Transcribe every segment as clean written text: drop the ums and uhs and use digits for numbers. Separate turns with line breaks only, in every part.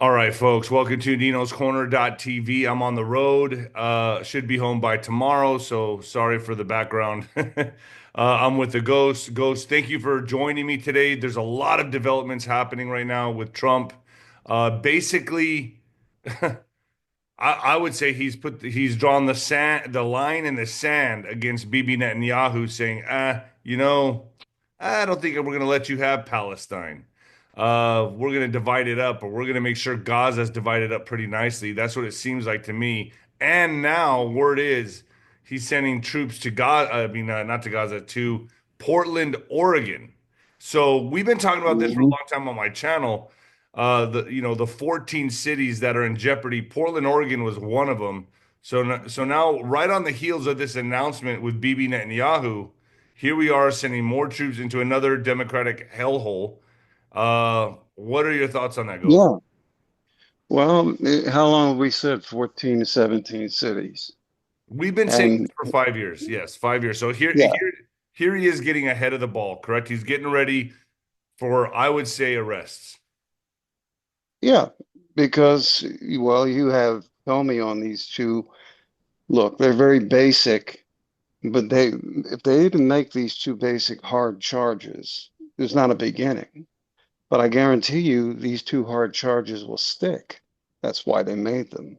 All right, folks, welcome to 𝗬𝗏𝗠𝗃.tv. I'm on the road. Should be home by tomorrow, so sorry for the background. I'm with the Ghost. Ghost, thank you for joining me today. There's a lot of developments happening right now with Trump. Basically, I would say he's drawn the line in the sand against Bibi Netanyahu, saying, I don't think we're going to let you have Palestine. We're going to divide it up, or we're going to make sure Gaza's divided up pretty nicely. That's what it seems like to me. And now, word is he's sending troops to Gaza. I mean, not to Gaza, to Portland, Oregon. So we've been talking about this for a
Mhm.
long time on my channel. The 14 cities that are in jeopardy. Portland, Oregon was one of them. So now, right on the heels of this announcement with Bibi Netanyahu, here we are sending more troops into another Democratic hellhole. What are your thoughts on that, Ghost?
Yeah. Well, how long have we said 14 to 17 cities?
We've been saying
And
this for 5 years. Yes, 5 years. So
yeah,
here he is getting ahead of the ball, correct? He's getting ready for, I would say, arrests.
yeah, because, well, you have told me on these two. Look, they're very basic, but if they even make these two basic hard charges, there's not a beginning. But I guarantee you these two hard charges will stick. That's why they made them.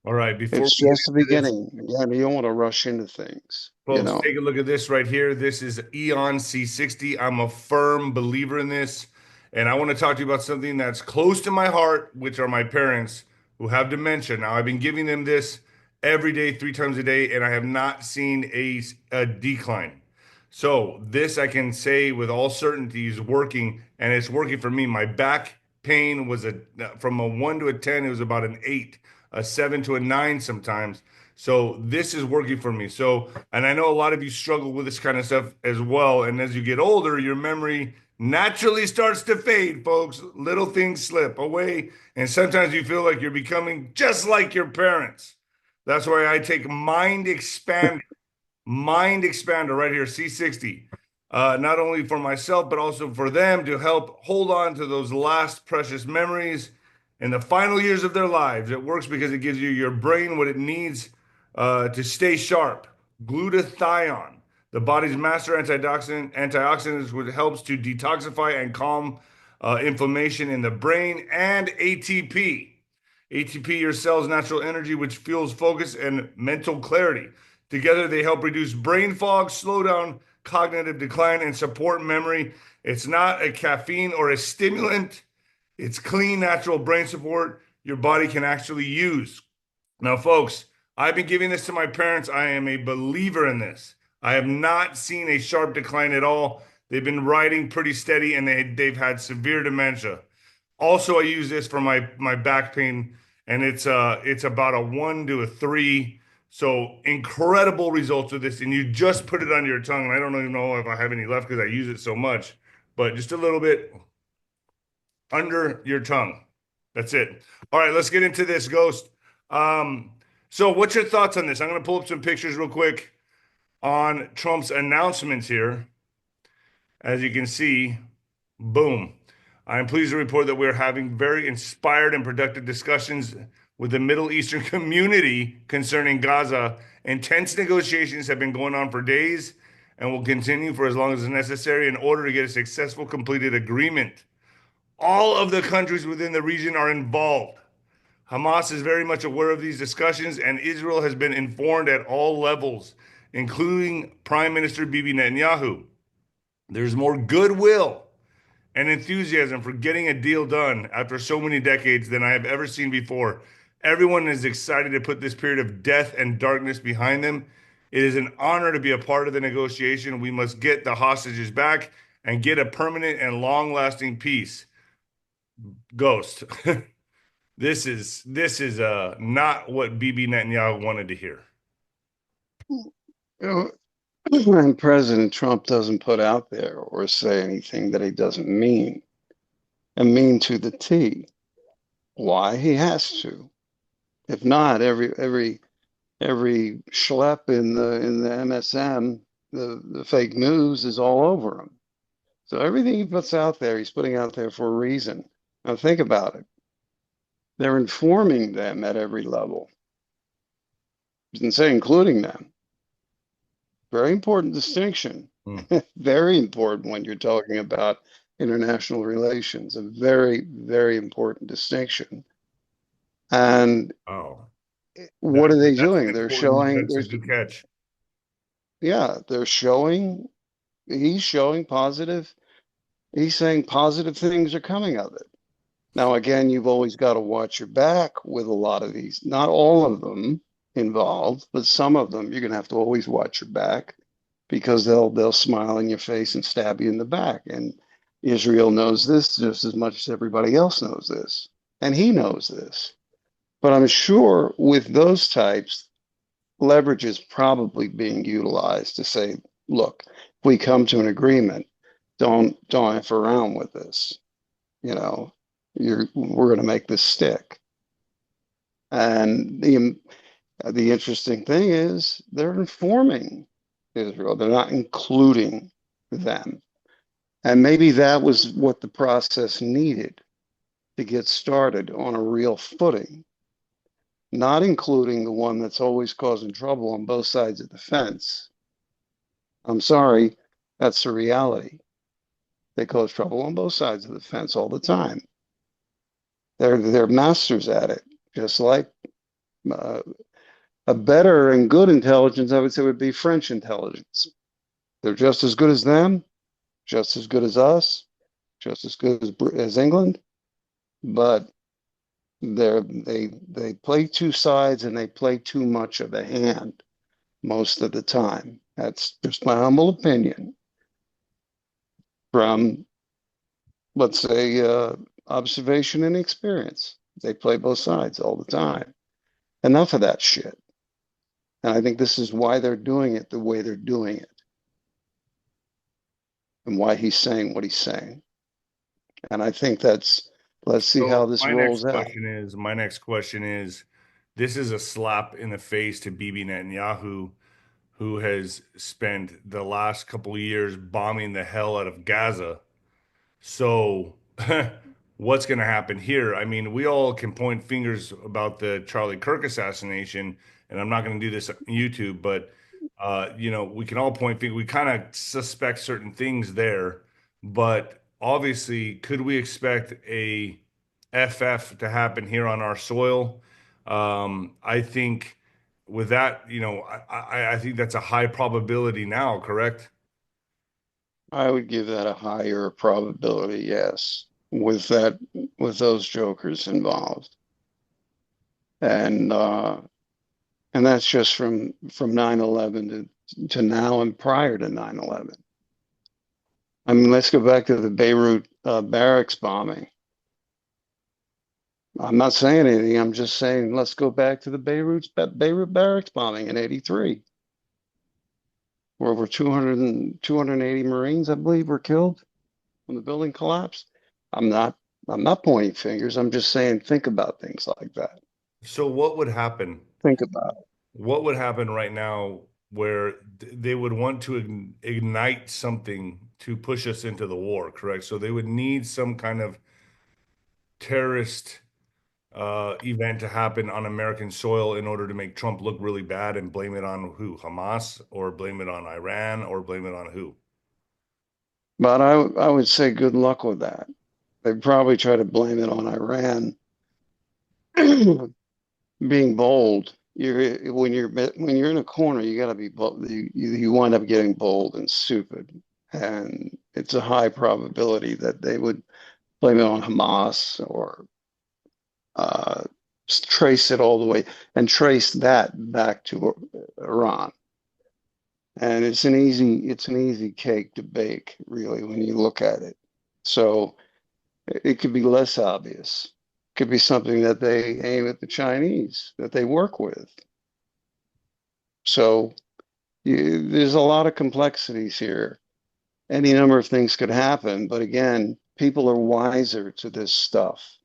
All right, before
It's
we get
just the
into this,
beginning. Yeah, you don't want to rush into things, you
folks,
know.
take a look at this right here. This is 𝗬𝗏𝗂𝗁𝗍. I'm a firm believer in this. And I want to talk to you about something that's close to my heart, which are my parents who have dementia. Now, I've been giving them this every day, 3 times a day, and I have not seen a decline. So, this I can say with all certainty is working, and it's working for me. My back pain was from a 1 to a 10, it was about an 8, a 7 to a 9 sometimes. So this is working for me. So, and I know a lot of you struggle with this kind of stuff as well. And as you get older, your memory naturally starts to fade, folks. Little things slip away. And sometimes you feel like you're becoming just like your parents. That's why I take Mind Expander right here, C60. Not only for myself, but also for them to help hold on to those last precious memories in the final years of their lives. It works because it gives you your brain what it needs to stay sharp. Glutathione, the body's master antioxidant, which helps to detoxify and calm inflammation in the brain, and ATP. ATP, your cell's natural energy, which fuels focus and mental clarity. Together, they help reduce brain fog, slow down cognitive decline, and support memory. It's not a caffeine or a stimulant. It's clean, natural brain support your body can actually use. Now, folks, I've been giving this to my parents. I am a believer in this. I have not seen a sharp decline at all. They've been riding pretty steady and they've had severe dementia. Also, I use this for my back pain, and it's about a 1 to a 3. So incredible results with this, and you just put it under your tongue. And I don't even know if I have any left because I use it so much, but just a little bit under your tongue. That's it. All right, let's get into this, Ghost. Um, so what's your thoughts on this? I'm going to pull up some pictures real quick on Trump's announcements here. As you can see, boom. I am pleased to report that we're having very inspired and productive discussions with the Middle Eastern community concerning Gaza. Intense negotiations have been going on for days and will continue for as long as necessary in order to get a successful completed agreement. All of the countries within the region are involved. Hamas is very much aware of these discussions, and Israel has been informed at all levels, including Prime Minister Bibi Netanyahu. There's more goodwill and enthusiasm for getting a deal done after so many decades than I have ever seen before. Everyone is excited to put this period of death and darkness behind them. It is an honor to be a part of the negotiation. We must get the hostages back and get a permanent and long lasting peace. Ghost. This is not what Bibi Netanyahu wanted to hear.
You And President Trump doesn't put out there or say anything that he doesn't mean, and mean to the T. Why? He has to. If not, every schlep in the MSM, the fake news is all over him. So everything he puts out there, he's putting out there for a reason. Now think about it. They're informing them at every level. I didn't say including them. Very important distinction.
Hmm.
Very important when you're talking about international relations. A very, very important distinction. And
Oh,
what are they
that's
doing?
an important, that's a good catch.
Yeah, they're showing, he's showing positive, he's saying positive things are coming of it. Now, again, you've always got to watch your back with a lot of these, not all of them involved, but some of them you're going to have to always watch your back because they'll smile in your face and stab you in the back. And Israel knows this just as much as everybody else knows this. And he knows this. But I'm sure with those types, leverage is probably being utilized to say, look, if we come to an agreement, don't F around with this. You know, we're going to make this stick. And the interesting thing is they're informing Israel. They're not including them. And maybe that was what the process needed to get started on a real footing, not including the one that's always causing trouble on both sides of the fence. I'm sorry, that's the reality. They cause trouble on both sides of the fence all the time. They're masters at it, just like uh, a better and good intelligence, I would say, would be French intelligence. They're just as good as them, just as good as us, just as good as England, but they play two sides and they play too much of a hand most of the time. That's just my humble opinion from, let's say, observation and experience. They play both sides all the time. Enough of that shit. And I think this is why they're doing it the way they're doing it and why he's saying what he's saying. And I think let's see how
So
this rolls out.
my next question is, this is a slap in the face to Bibi Netanyahu, who has spent the last couple of years bombing the hell out of Gaza. So, what's going to happen here? I mean, we all can point fingers about the Charlie Kirk assassination, and I'm not going to do this on YouTube, but we can all point fingers. We kind of suspect certain things there, but obviously, could we expect a FF to happen here on our soil? I think with that, I think that's a high probability now, correct?
I would give that a higher probability, yes, with those jokers involved. And and that's just from 9/11 to now and prior to 9/11. I mean, let's go back to the Beirut barracks bombing. I'm not saying anything. I'm just saying let's go back to the Beirut barracks bombing in '83, where over 280 Marines, I believe, were killed when the building collapsed. I'm not I'm not pointing fingers. I'm just saying think about things like that.
So, what would happen?
Think about it.
What would happen right now where they would want to ignite something to push us into the war, correct? So they would need some kind of terrorist event to happen on American soil in order to make Trump look really bad and blame it on who? Hamas, or blame it on Iran, or blame it on who?
But I would say good luck with that. They'd probably try to blame it on Iran being bold. When you're in a corner, you got to be bold. You wind up getting bold and stupid, and it's a high probability that they would blame it on Hamas or uh, trace it all the way and trace that back to Iran. And it's an easy cake to bake, really, when you look at it. So it could be less obvious. It could be something that they aim at the Chinese that they work with. So there's a lot of complexities here. Any number of things could happen, but again, people are wiser to this stuff.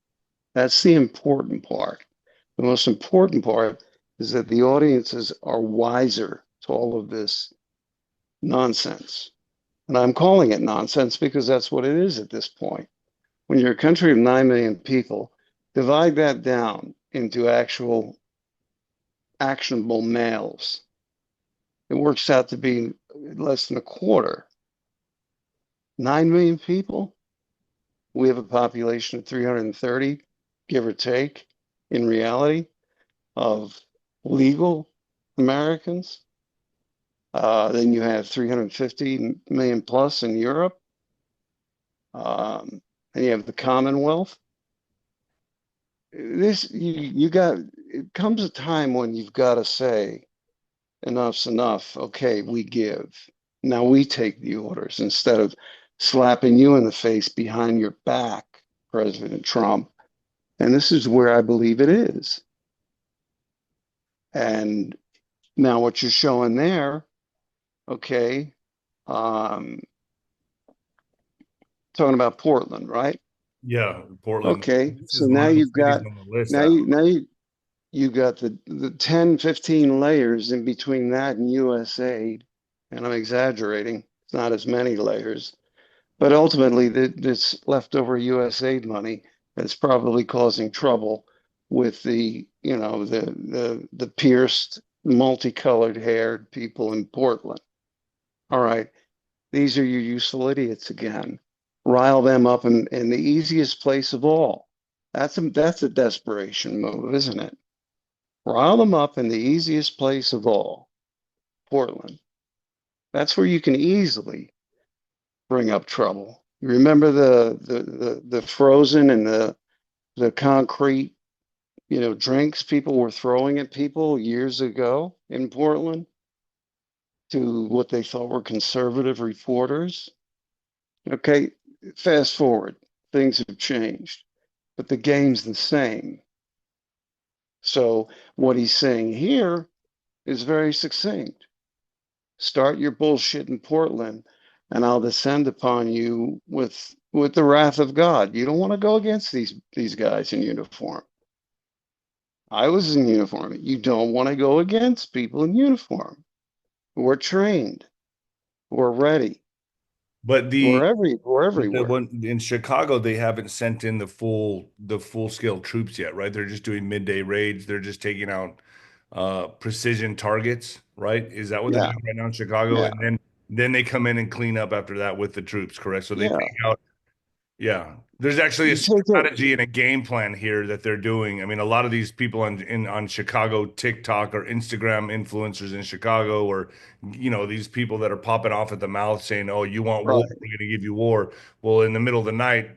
That's the important part. The most important part is that the audiences are wiser to all of this nonsense. And I'm calling it nonsense because that's what it is at this point. When you're a country of 9 million people Divide that down into actual actionable males. It works out to be less than a quarter. 9 million people. We have a population of 330, give or take, in reality, of legal Americans. Then you have 350 million plus in Europe. And you have the Commonwealth. It comes a time when you've got to say, enough's enough. Okay, we give. Now we take the orders instead of slapping you in the face behind your back, President Trump. And this is where I believe it is. And now what you're showing there, okay, talking about Portland, right?
Yeah, Portland.
Okay,
This
so
is one
now
of the
you've
cities
got
on the list.
you've got the 10, 15 layers in between that and US aid, and I'm exaggerating. It's not as many layers, but ultimately this leftover US aid money is probably causing trouble with the pierced, multicolored haired people in Portland. All right, these are your useful idiots again. Rile them up in the easiest place of all. That's a desperation move, isn't it? Rile them up in the easiest place of all, Portland. That's where you can easily bring up trouble. You remember the frozen and the concrete, drinks people were throwing at people years ago in Portland to what they thought were conservative reporters. Okay, fast forward, things have changed, but the game's the same. So what he's saying here is very succinct. Start your bullshit in Portland, and I'll descend upon you with the wrath of God. You don't want to go against these guys in uniform. I was in uniform. You don't want to go against people in uniform who are trained, who are ready,
But
who
the
are
the
everywhere.
one in Chicago, they haven't sent in the full scale troops yet, right? They're just doing midday raids. They're just taking out precision targets, right? Is that what they're
Yeah,
doing right now in Chicago?
yeah,
And then they come in and clean up after that with the troops, correct? So they
yeah.
take out. Yeah, there's actually a
You take it
strategy and a game plan here that they're doing. I mean, a lot of these people on Chicago TikTok or Instagram influencers in Chicago, or these people that are popping off at the mouth saying, "Oh, you want war?
right.
We're going to give you war." Well, in the middle of the night,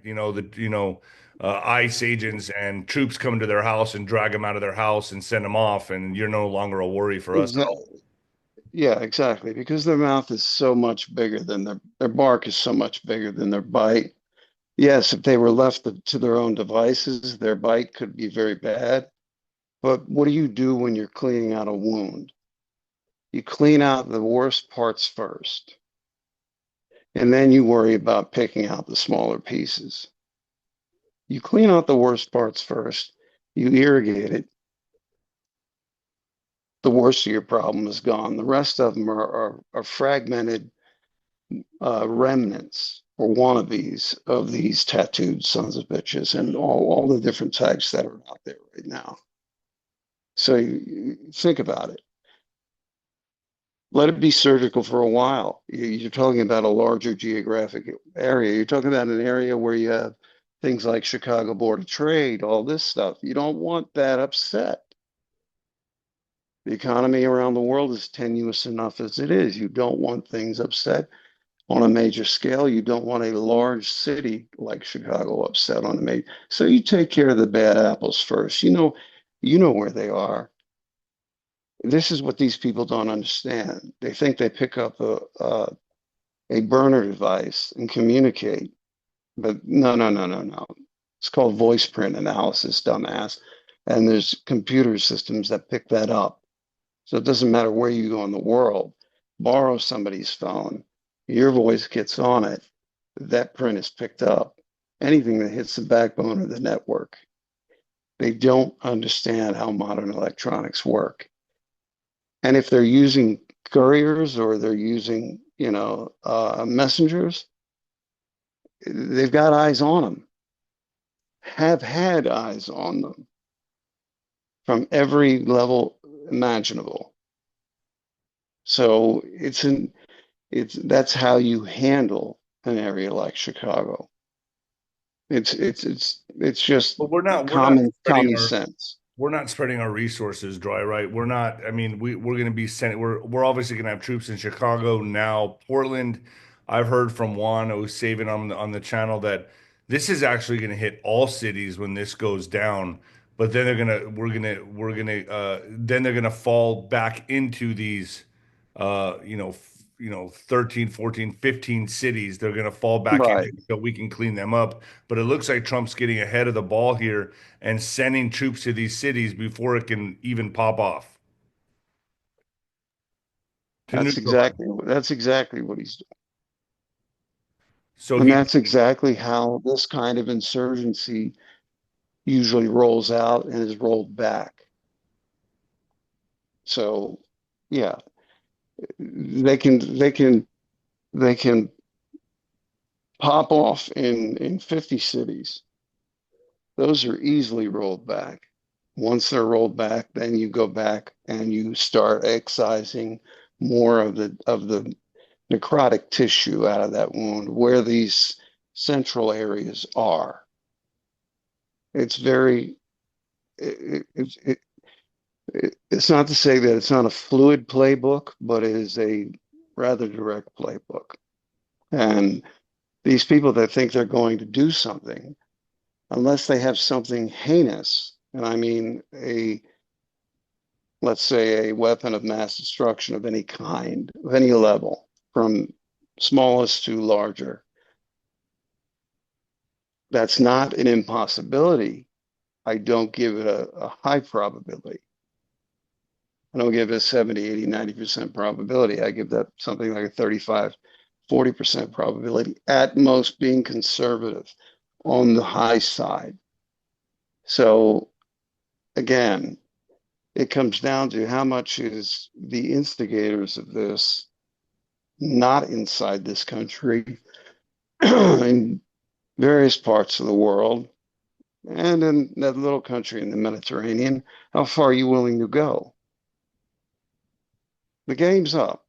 ICE agents and troops come to their house and drag them out of their house and send them off, and you're no longer a worry for us at all.
Exactly. Yeah, exactly. Because their mouth is so much bigger than their bark is so much bigger than their bite. Yes, if they were left to their own devices, their bite could be very bad. But what do you do when you're cleaning out a wound? You clean out the worst parts first, and then you worry about picking out the smaller pieces. You clean out the worst parts first, you irrigate it, the worst of your problem is gone. The rest of them are fragmented remnants or wannabes of these tattooed sons of bitches and all the different types that are out there right now. So you think about it. Let it be surgical for a while. You're talking about a larger geographic area. You're talking about an area where you have things like Chicago Board of Trade, all this stuff. You don't want that upset. The economy around the world is tenuous enough as it is. You don't want things upset on a major scale. You don't want a large city like Chicago upset on a major. So you take care of the bad apples first. You know where they are. This is what these people don't understand. They think they pick up a burner device and communicate, but no, no, no, no, no. It's called voice print analysis, dumbass. And there's computer systems that pick that up. So it doesn't matter where you go in the world, borrow somebody's phone, your voice gets on it, that print is picked up. Anything that hits the backbone of the network. They don't understand how modern electronics work. And if they're using couriers or they're using, messengers, they've got eyes on them. have had eyes on them from every level imaginable. So that's how you handle an area like Chicago. It's just
But we're not spreading
common
our
sense.
we're not spreading our resources dry, right? We're not, I mean, we're going to be sending, we're obviously going to have troops in Chicago now, Portland. I've heard from Juan 𝗬𝗍𝗂𝗍 on the channel that this is actually going to hit all cities when this goes down. But then then they're gonna fall back into these, 13, 14, 15 cities. They're gonna fall back
Right.
into so we can clean them up. But it looks like Trump's getting ahead of the ball here and sending troops to these cities before it can even pop off to neutralize.
That's exactly what he's doing.
So
And
he
that's exactly how this kind of insurgency usually rolls out and is rolled back. So yeah, they can they can they can pop off in 50 cities. Those are easily rolled back. Once they're rolled back, then you go back and you start excising more of the necrotic tissue out of that wound where these central areas are. It's very it, it, it's not to say that it's not a fluid playbook, but it is a rather direct playbook. And these people that think they're going to do something, unless they have something heinous, and I mean let's say a weapon of mass destruction of any kind, of any level, from smallest to larger, that's not an impossibility. I don't give it a high probability. I don't give it a 70, 80, 90% probability. I give that something like a 35, 40% probability, at most being conservative on the high side. So again, it comes down to how much is the instigators of this not inside this country, in various parts of the world, and in that little country in the Mediterranean, how far are you willing to go? The game's up.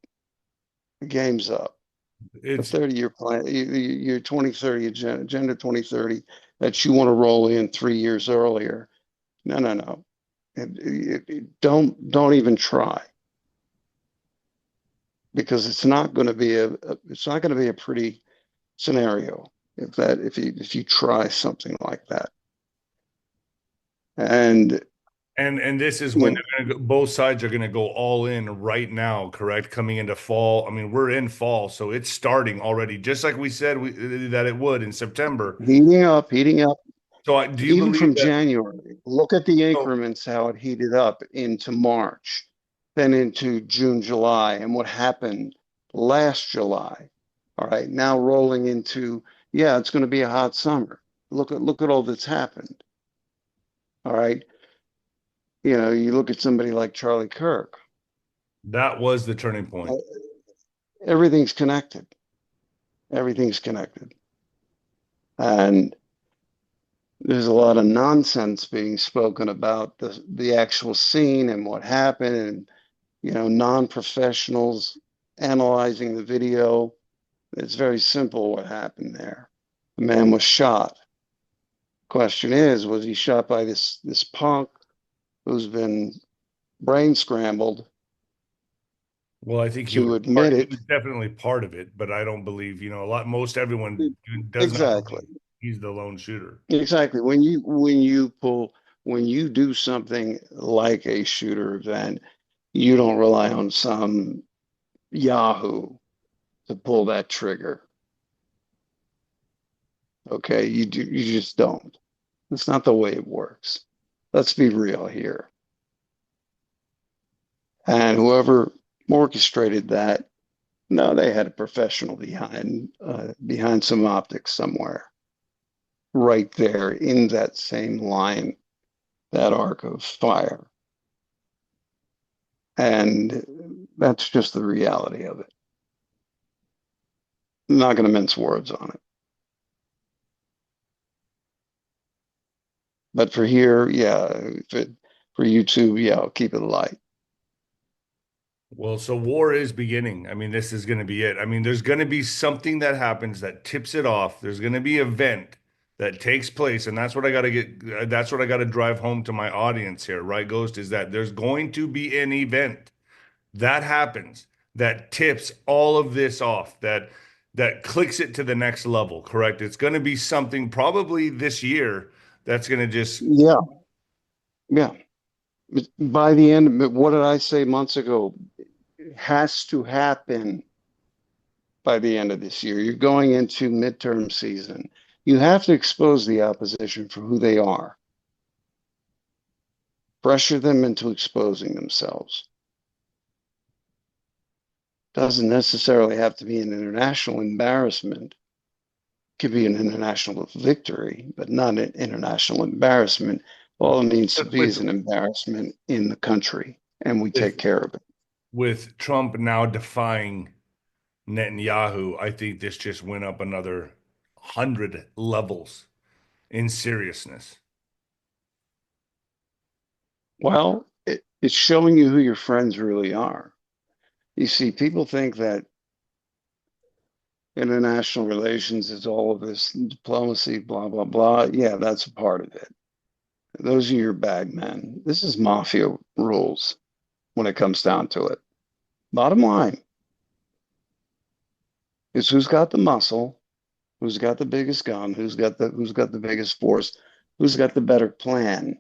The game's up. The
it's
30-year plan, your 2030 agenda 2030 that you want to roll in 3 years earlier. No, no, no. Don't even try, because it's not going to be a pretty scenario if you try something like that. And
and this is
you
when
know,
both sides are gonna go all in right now, correct? Coming into fall. I mean, we're in fall, so it's starting already, just like we said that it would in September.
heating up,
So do you
even
believe
from
that?
January. Look at the
So
increments, how it heated up into March, then into June, July, and what happened last July. All right, now rolling into, yeah, it's going to be a hot summer. Look at all that's happened. All right. You look at somebody like Charlie Kirk.
that was the turning
Uh,
point.
Everything's connected. Everything's connected. And there's a lot of nonsense being spoken about the actual scene and what happened, and non-professionals analyzing the video. It's very simple what happened there. The man was shot. Question is, was he shot by this punk who's been brain scrambled
Well, I think
to admit
he
it?
was definitely part of it, but I don't believe, most everyone does not
Exactly.
believe he's the lone shooter.
Exactly. When you do something like a shooter event, you don't rely on some Yahoo to pull that trigger. Okay, you just don't. It's not the way it works. Let's be real here. And whoever orchestrated that, no, they had a professional behind some optics somewhere, right there in that same line, that arc of fire. And that's just the reality of it. I'm not going to mince words on it. But for here, yeah, for YouTube, yeah, I'll keep it light.
Well, so war is beginning. I mean, this is going to be it. I mean, there's going to be something that happens that tips it off. There's going to be an event that takes place, and that's what I got to get. That's what I got to drive home to my audience here, right, Ghost? Is that there's going to be an event that happens that tips all of this off, that clicks it to the next level, correct? It's going to be something probably this year that's going to just
Yeah, yeah. By the end, what did I say months ago? It has to happen by the end of this year. You're going into midterm season. You have to expose the opposition for who they are, pressure them into exposing themselves. Doesn't necessarily have to be an international embarrassment. It could be an international victory, but not an international embarrassment. All it needs to be is
with
an embarrassment in the country, and we take
with
care of it.
with Trump now defying Netanyahu, I think this just went up another 100 levels in seriousness.
Well, it's showing you who your friends really are. You see, people think that international relations is all of this diplomacy, blah, blah, blah. Yeah, that's a part of it. Those are your bag men. This is mafia rules when it comes down to it. Bottom line is who's got the muscle, who's got the biggest gun, who's got the biggest force, who's got the better plan,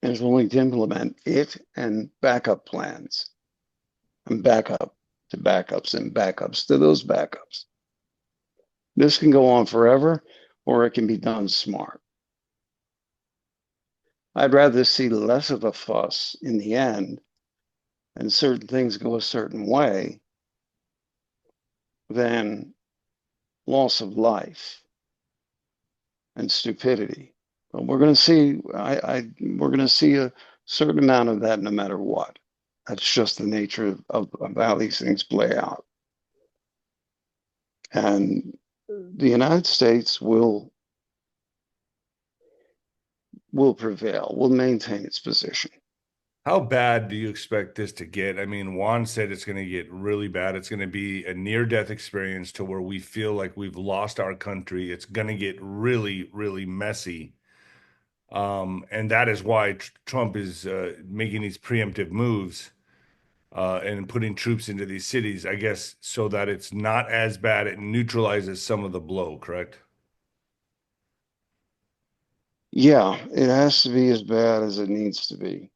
and is willing to implement it and backup plans and backup to backups and backups to those backups. This can go on forever, or it can be done smart. I'd rather see less of a fuss in the end and certain things go a certain way than loss of life and stupidity. But we're going to see. We're going to see a certain amount of that, no matter what. That's just the nature of how these things play out. And the United States will prevail, will maintain its position.
How bad do you expect this to get? I mean, Juan said it's going to get really bad. It's going to be a near-death experience to where we feel like we've lost our country. It's going to get really, really messy. And that is why Trump is making these preemptive moves and putting troops into these cities, I guess, so that it's not as bad. It neutralizes some of the blow, correct?
Yeah, it has to be as bad as it needs to be.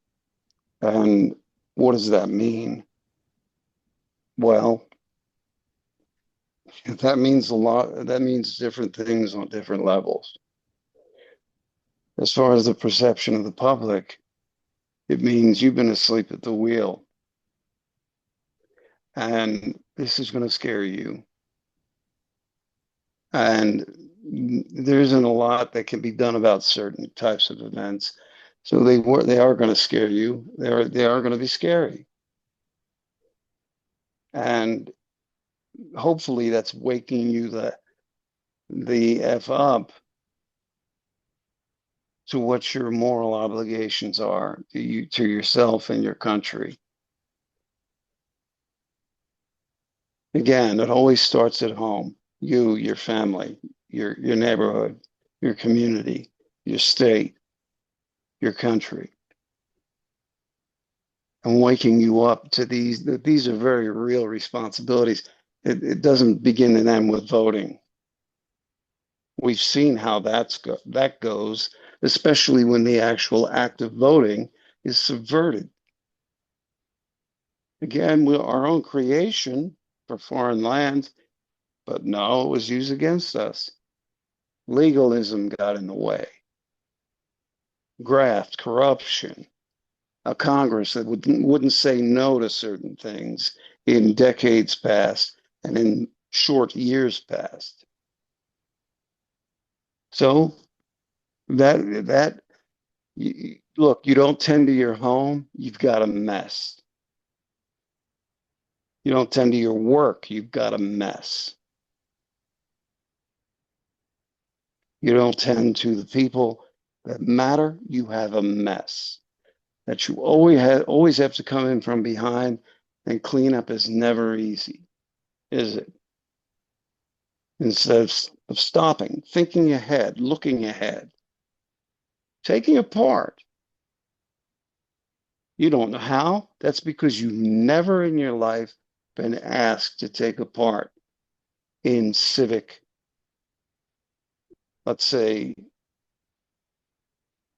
And what does that mean? Well, that means a lot. That means different things on different levels. As far as the perception of the public, it means you've been asleep at the wheel. And this is going to scare you. And there isn't a lot that can be done about certain types of events. So they are going to scare you. They are going to be scary. And hopefully that's waking you the F up to what your moral obligations are to yourself and your country. Again, it always starts at home. You, your family, your neighborhood, your community, your state, your country. And waking you up to these are very real responsibilities. It doesn't begin and end with voting. We've seen how that goes, especially when the actual act of voting is subverted. Again, our own creation for foreign lands, but no, it was used against us. Legalism got in the way. Graft, corruption, a Congress that wouldn't say no to certain things in decades past and in short years past. So look, you don't tend to your home, you've got a mess. You don't tend to your work, you've got a mess. You don't tend to the people that matter, you have a mess that you always have to come in from behind, and cleanup is never easy, is it? Instead of stopping, thinking ahead, looking ahead, taking apart. You don't know how? That's because you've never in your life been asked to take a part in civic, let's say,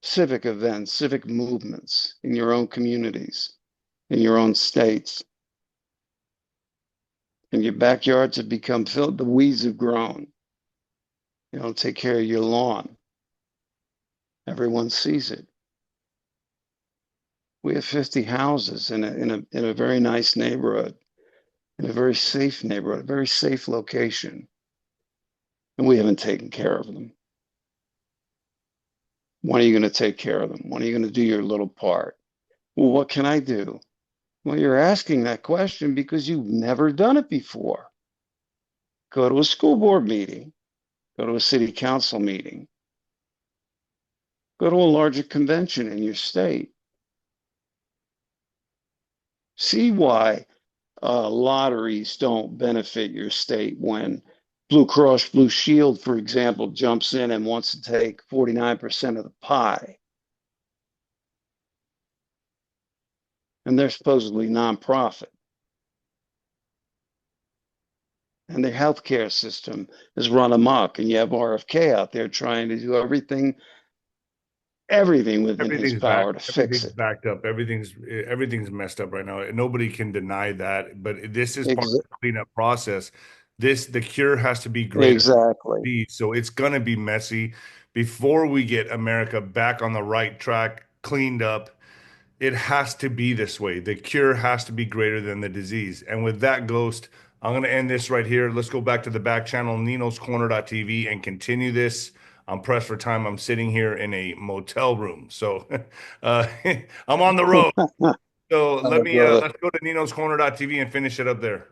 civic events, civic movements in your own communities, in your own states. And your backyards have become filled, the weeds have grown. You don't take care of your lawn. Everyone sees it. We have 50 houses in a very nice neighborhood, in a very safe neighborhood, a very safe location. And we haven't taken care of them. When are you going to take care of them? When are you going to do your little part? Well, what can I do? Well, you're asking that question because you've never done it before. Go to a school board meeting, go to a city council meeting, go to a larger convention in your state. See why lotteries don't benefit your state when Blue Cross Blue Shield, for example, jumps in and wants to take 49% of the pie. And they're supposedly nonprofit. And their healthcare system is run amok, and you have RFK out there trying to do everything within his power to fix
Everything's
it.
backed up. Everything's messed up right now. Nobody can deny that. But this is part
Ex
of the cleanup process. The cure has to be greater than
exactly.
the disease. So it's gonna be messy before we get America back on the right track, cleaned up. It has to be this way. The cure has to be greater than the disease. And with that, Ghost, I'm going to end this right here. Let's go back to the back channel, ninoscorner.tv, and continue this. I'm pressed for time. I'm sitting here in a motel room. So I'm on the road. So
Brother,
let's go to ninoscorner.tv and finish it up there.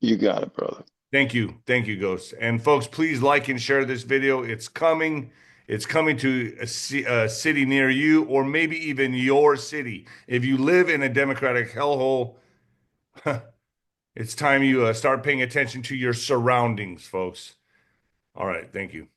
you got it, brother.
Thank you. Thank you, Ghost. And folks, please like and share this video. It's coming. It's coming to a city near you, or maybe even your city. If you live in a Democratic hellhole, it's time you start paying attention to your surroundings, folks. All right. Thank you.